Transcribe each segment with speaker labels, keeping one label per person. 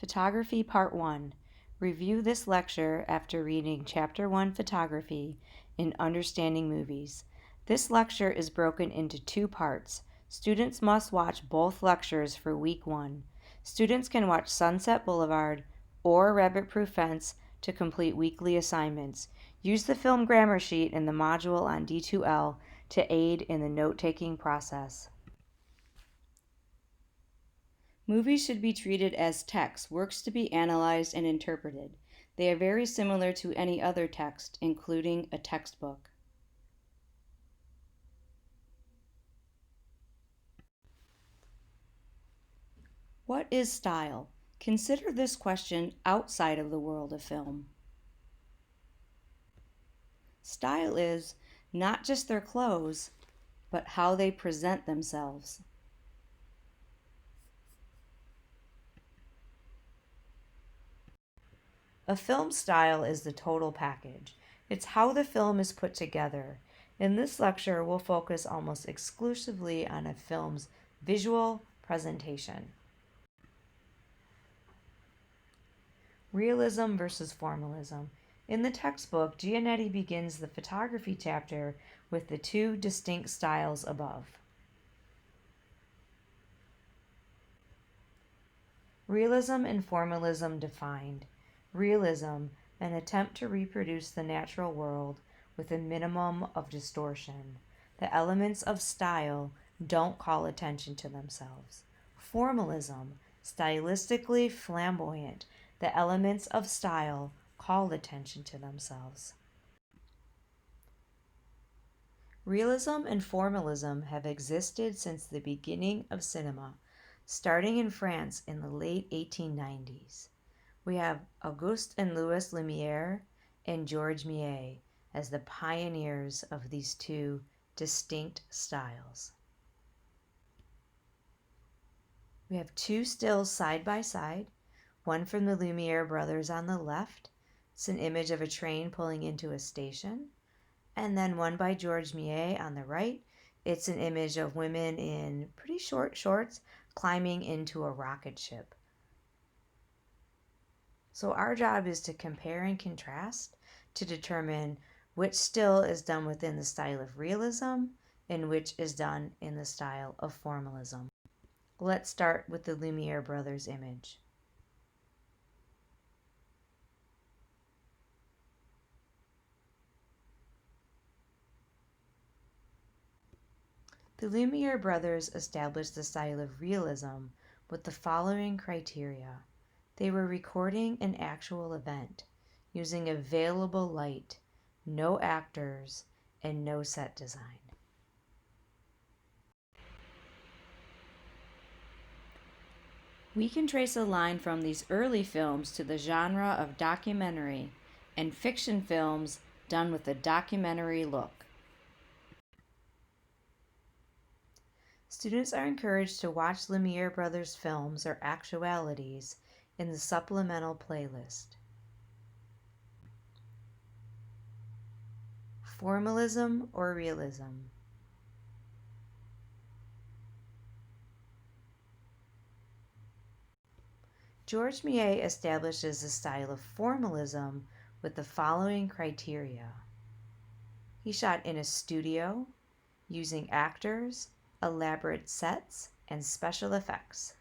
Speaker 1: Photography Part 1. Review this lecture after reading Chapter 1 Photography in Understanding Movies. This lecture is broken into two parts. Students must watch both lectures for Week 1. Students can watch Sunset Boulevard or Rabbit Proof Fence to complete weekly assignments. Use the film grammar sheet in the module on D2L to aid in the note-taking process. Movies should be treated as text, works to be analyzed and interpreted. They are very similar to any other text, including a textbook. What is style? Consider this question outside of the world of film. Style is not just their clothes, but how they present themselves. A film style is the total package. It's how the film is put together. In this lecture, we'll focus almost exclusively on a film's visual presentation. Realism versus formalism. In the textbook, Giannetti begins the photography chapter with the two distinct styles above. Realism and formalism defined. Realism, an attempt to reproduce the natural world with a minimum of distortion. The elements of style don't call attention to themselves. Formalism, stylistically flamboyant. The elements of style call attention to themselves. Realism and formalism have existed since the beginning of cinema, starting in France in the late 1890s. We have Auguste and Louis Lumiere and Georges Méliès as the pioneers of these two distinct styles. We have two stills side by side, one from the Lumiere brothers on the left. It's an image of a train pulling into a station. And then one by Georges Méliès on the right. It's an image of women in pretty short shorts climbing into a rocket ship. So our job is to compare and contrast to determine which still is done within the style of realism and which is done in the style of formalism. Let's start with the Lumiere brothers image. The Lumiere brothers established the style of realism with the following criteria. They were recording an actual event, using available light, no actors, and no set design. We can trace a line from these early films to the genre of documentary and fiction films done with a documentary look. Students are encouraged to watch Lumiere Brothers films or actualities in the supplemental playlist. Formalism or realism? Georges Méliès establishes the style of formalism with the following criteria. He shot in a studio, using actors, elaborate sets, and special effects.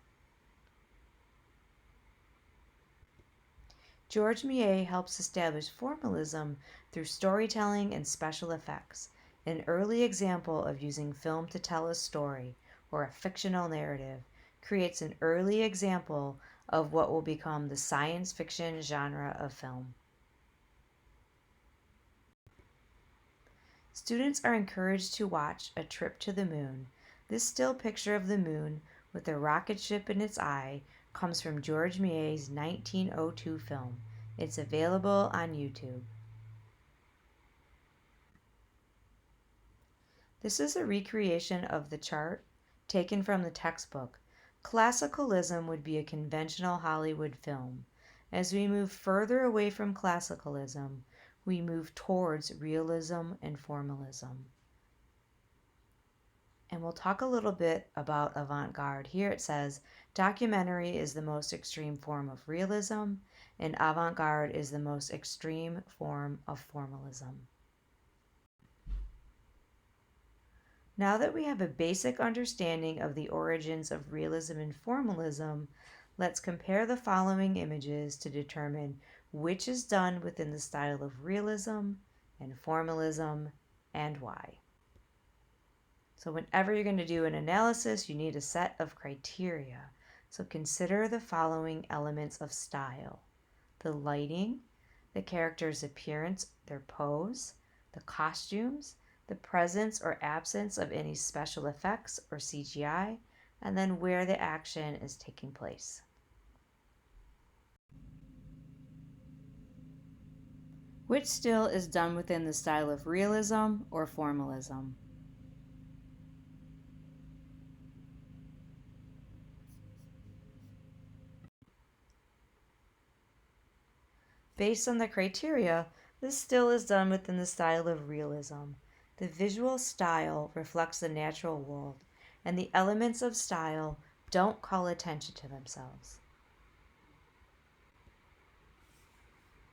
Speaker 1: Georges Méliès helps establish formalism through storytelling and special effects, an early example of using film to tell a story or a fictional narrative, creates an early example of what will become the science fiction genre of film. Students are encouraged to watch A Trip to the Moon. This still picture of the moon with a rocket ship in its eye comes from Georges Méliès' 1902 film. It's available on YouTube. This is a recreation of the chart taken from the textbook. Classicalism would be a conventional Hollywood film. As we move further away from classicalism, we move towards realism and formalism. And we'll talk a little bit about avant-garde. Here it says, documentary is the most extreme form of realism, and avant-garde is the most extreme form of formalism. Now that we have a basic understanding of the origins of realism and formalism, let's compare the following images to determine which is done within the style of realism and formalism and why. So whenever you're going to do an analysis, you need a set of criteria. So consider the following elements of style: the lighting, the character's appearance, their pose, the costumes, the presence or absence of any special effects or CGI, and then where the action is taking place. Which still is done within the style of realism or formalism? Based on the criteria, this still is done within the style of realism. The visual style reflects the natural world, and the elements of style don't call attention to themselves.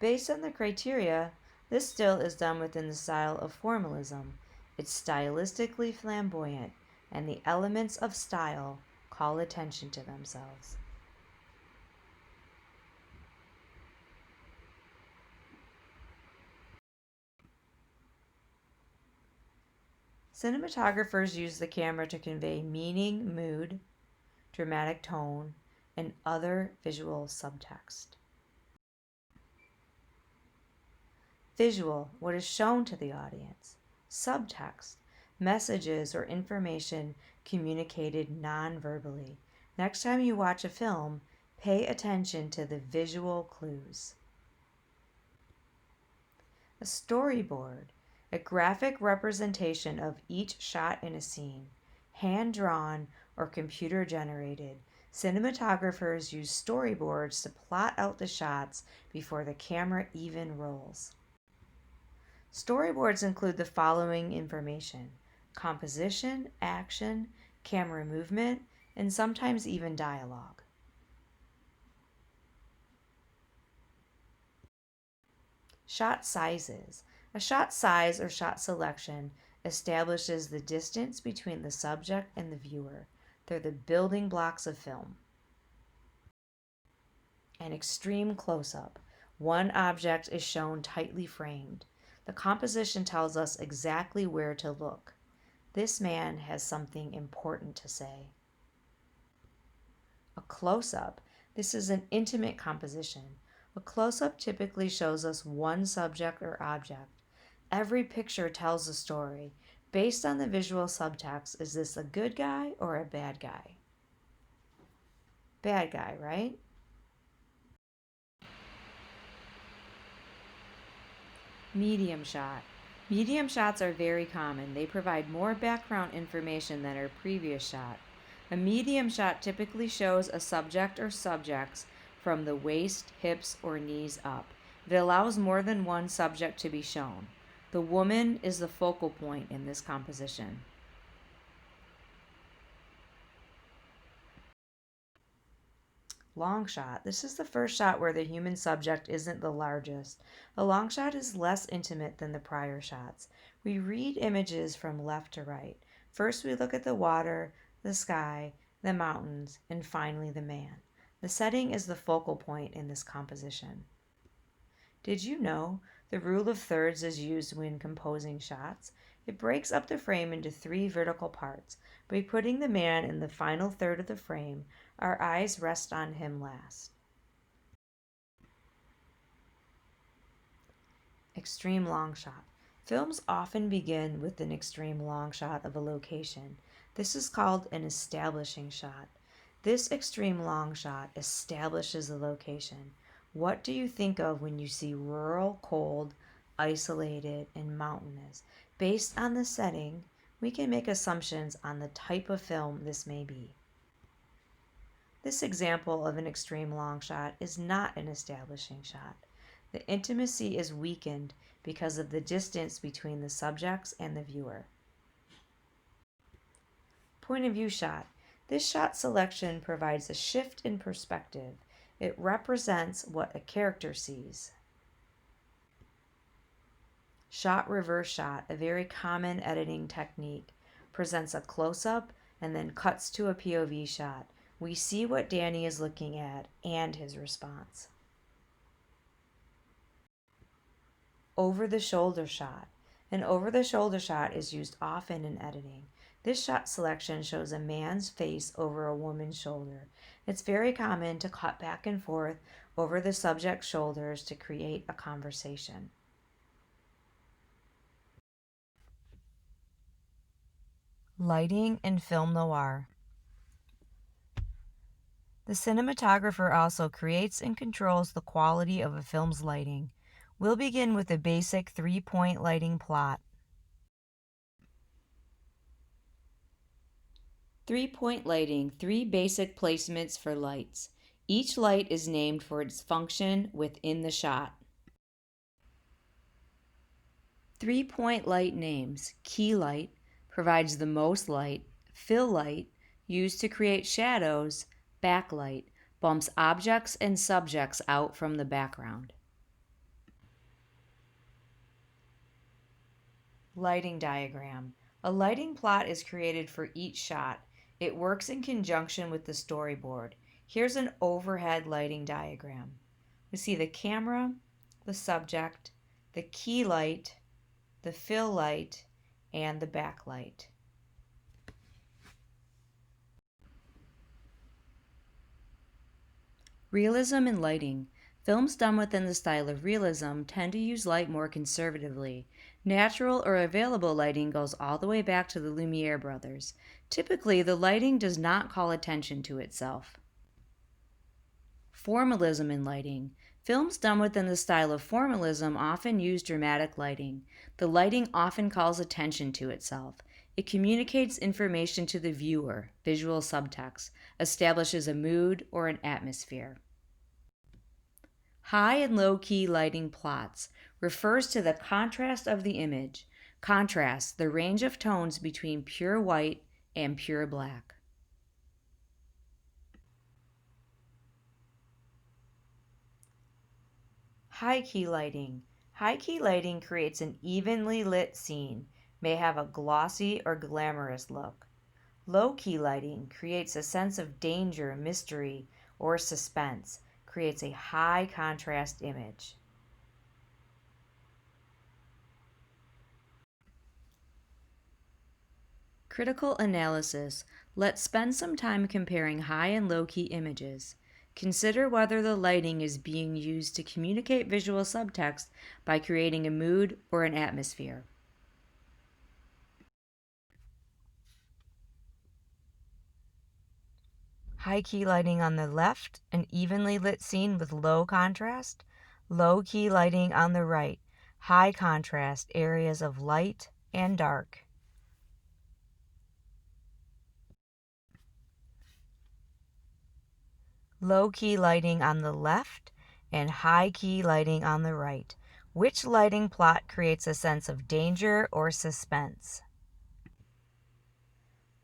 Speaker 1: Based on the criteria, this still is done within the style of formalism. It's stylistically flamboyant, and the elements of style call attention to themselves. Cinematographers use the camera to convey meaning, mood, dramatic tone, and other visual subtext. Visual, what is shown to the audience. Subtext, messages or information communicated non-verbally. Next time you watch a film, pay attention to the visual clues. A storyboard, a graphic representation of each shot in a scene, hand-drawn or computer-generated. Cinematographers use storyboards to plot out the shots before the camera even rolls. Storyboards include the following information: composition, action, camera movement, and sometimes even dialogue. Shot sizes. A shot size or shot selection establishes the distance between the subject and the viewer. They're the building blocks of film. An extreme close-up. One object is shown tightly framed. The composition tells us exactly where to look. This man has something important to say. A close-up. This is an intimate composition. A close-up typically shows us one subject or object. Every picture tells a story. Based on the visual subtext, is this a good guy or a bad guy? Bad guy, right? Medium shot. Medium shots are very common. They provide more background information than our previous shot. A medium shot typically shows a subject or subjects from the waist, hips, or knees up. It allows more than one subject to be shown. The woman is the focal point in this composition. Long shot. This is the first shot where the human subject isn't the largest. A long shot is less intimate than the prior shots. We read images from left to right. First we look at the water, the sky, the mountains, and finally the man. The setting is the focal point in this composition. Did you know the rule of thirds is used when composing shots? It breaks up the frame into 3 vertical parts. By putting the man in the final third of the frame, our eyes rest on him last. Extreme long shot. Films often begin with an extreme long shot of a location. This is called an establishing shot. This extreme long shot establishes the location. What do you think of when you see rural, cold, isolated, and mountainous? Based on the setting, we can make assumptions on the type of film this may be. This example of an extreme long shot is not an establishing shot. The intimacy is weakened because of the distance between the subjects and the viewer. Point of view shot. This shot selection provides a shift in perspective. It represents what a character sees. Shot reverse shot, a very common editing technique, presents a close-up and then cuts to a POV shot. We see what Danny is looking at and his response. Over-the-shoulder shot. An over-the-shoulder shot is used often in editing. This shot selection shows a man's face over a woman's shoulder. It's very common to cut back and forth over the subject's shoulders to create a conversation. Lighting in film noir. The cinematographer also creates and controls the quality of a film's lighting. We'll begin with a basic 3-point lighting plot. 3-point lighting, 3 basic placements for lights. Each light is named for its function within the shot. 3-point light names. Key light provides the most light. Fill light, used to create shadows. Backlight bumps objects and subjects out from the background. Lighting diagram. A lighting plot is created for each shot. It works in conjunction with the storyboard. Here's an overhead lighting diagram. We see the camera, the subject, the key light, the fill light, and the backlight. Realism and lighting. Films done within the style of realism tend to use light more conservatively. Natural or available lighting goes all the way back to the Lumiere brothers. Typically, the lighting does not call attention to itself. Formalism and lighting. Films done within the style of formalism often use dramatic lighting. The lighting often calls attention to itself. It communicates information to the viewer, visual subtext, establishes a mood or an atmosphere. High and low key lighting plots refers to the contrast of the image. Contrast, the range of tones between pure white and pure black. High key lighting. High key lighting creates an evenly lit scene, may have a glossy or glamorous look. Low key lighting creates a sense of danger, mystery, or suspense, creates a high contrast image. Critical analysis. Let's spend some time comparing high and low key images. Consider whether the lighting is being used to communicate visual subtext by creating a mood or an atmosphere. High key lighting on the left, an evenly lit scene with low contrast. Low key lighting on the right, high contrast, areas of light and dark. Low key lighting on the left and high key lighting on the right. Which lighting plot creates a sense of danger or suspense?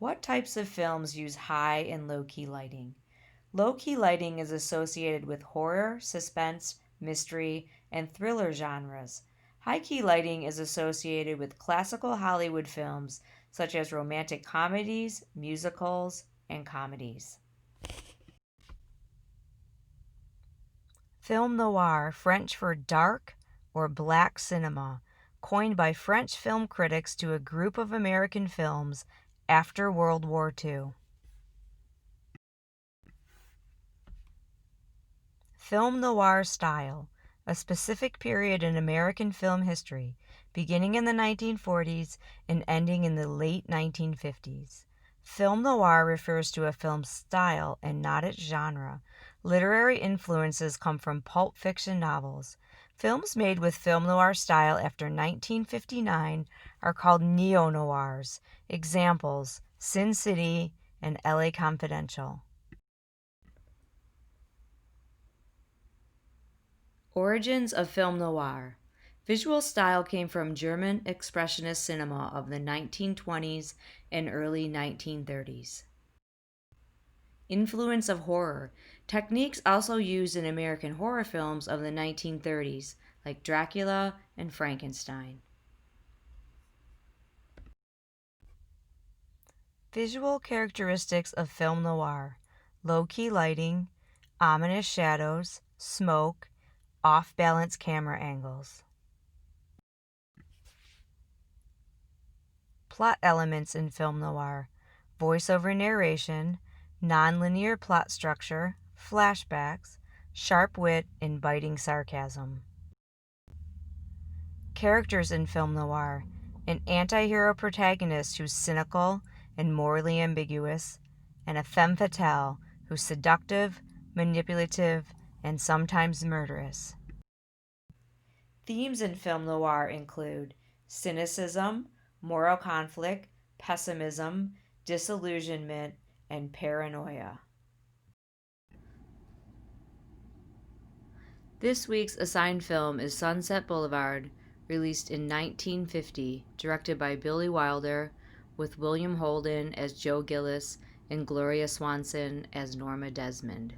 Speaker 1: What types of films use high and low key lighting? Low key lighting is associated with horror, suspense, mystery, and thriller genres. High key lighting is associated with classical Hollywood films such as romantic comedies, musicals, and comedies. Film noir, French for dark or black cinema, coined by French film critics to a group of American films after World War II. Film noir style, a specific period in American film history, beginning in the 1940s and ending in the late 1950s. Film noir refers to a film's style and not its genre. Literary influences come from pulp fiction novels. Films made with film noir style after 1959 are called neo-noirs. Examples: Sin City and LA Confidential. Origins of film noir. Visual style came from German expressionist cinema of the 1920s and early 1930s. Influence of horror. Techniques also used in American horror films of the 1930s, like Dracula and Frankenstein. Visual characteristics of film noir: low-key lighting, ominous shadows, smoke, off-balance camera angles. Plot elements in film noir: voiceover narration, non-linear plot structure, flashbacks, sharp wit, and biting sarcasm. Characters in film noir: an anti-hero protagonist who's cynical and morally ambiguous, and a femme fatale who's seductive, manipulative, and sometimes murderous. Themes in film noir include cynicism, moral conflict, pessimism, disillusionment, and paranoia. This week's assigned film is Sunset Boulevard, released in 1950, directed by Billy Wilder, with William Holden as Joe Gillis and Gloria Swanson as Norma Desmond.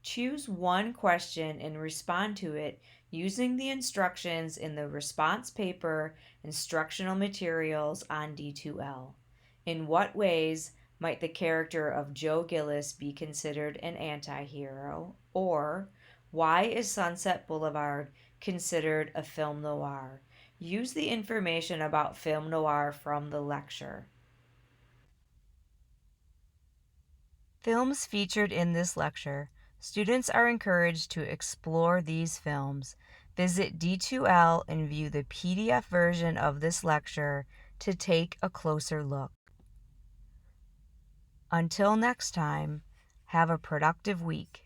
Speaker 1: Choose one question and respond to it using the instructions in the Response Paper Instructional Materials on D2L. In what ways might the character of Joe Gillis be considered an anti-hero? Or, why is Sunset Boulevard considered a film noir? Use the information about film noir from the lecture. Films featured in this lecture. Students are encouraged to explore these films. Visit D2L and view the PDF version of this lecture to take a closer look. Until next time, have a productive week.